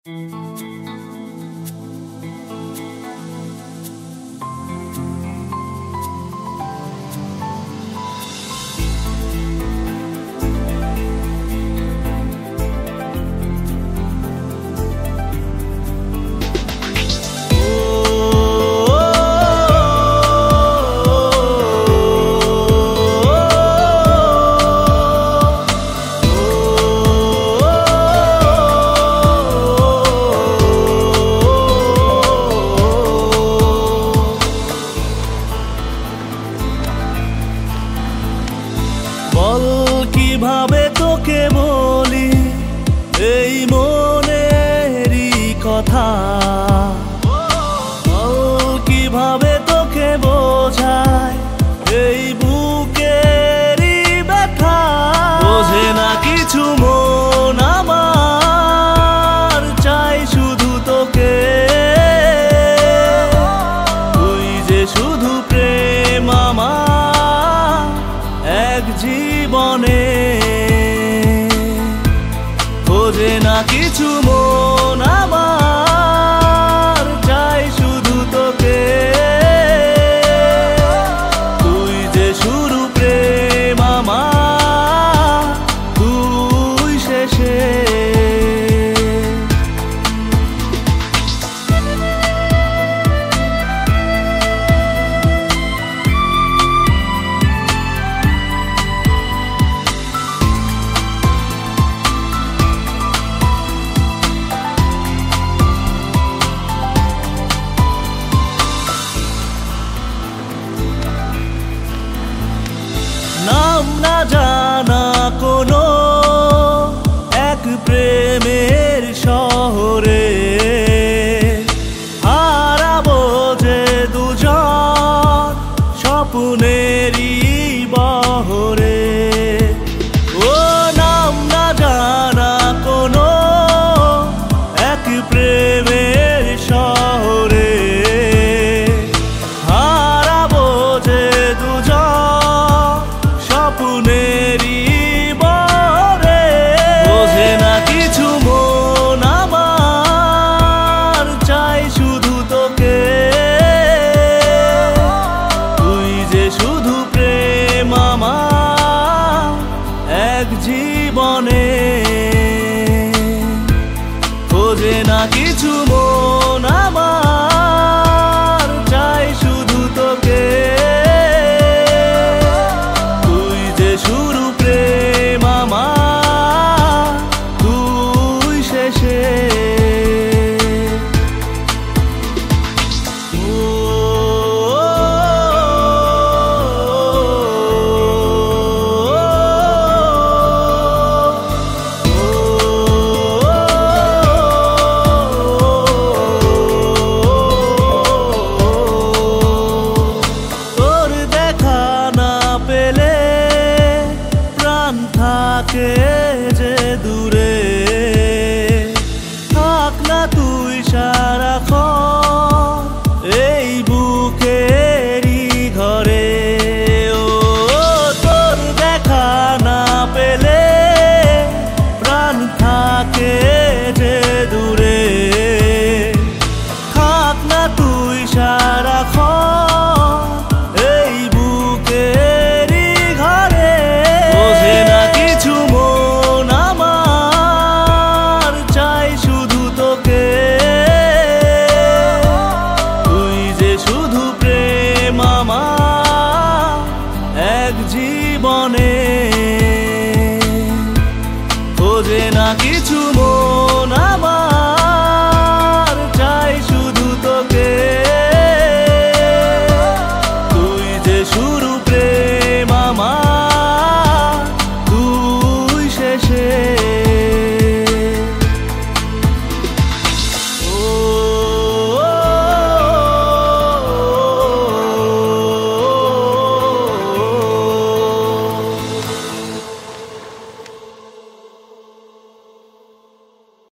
বল কিভাবে তোকে বলি এই মনেরই কথা, বল কিভাবে তোকে বোঝায় এই বুকেরই ব্যথা। বোঝে না কিছু মন আমার, চাই শুধু তোকে, তুই যে শুধু প্রেম আমার এক জীবনে। খোঁজে না কিছু মন আমার, চাই শুধু তোকে, তুই যে শুরু প্রেম আমার, তুই শেষে। নাম না জানা কোনো এক প্রেমের শহরে হারাবো যে দুজন স্বপ্নেরই বহরে। ও নাম না জানা কোনো এক প্রেমের শহরে হারাবো যে দুজন স্বপ্নেরই বরে। বোঝে না কিছু মন আমার, চাই শুধু তোকে, তুই যে শুধু প্রেম আমার এক জীবনে। খোঁজে না কিছু মন আমার,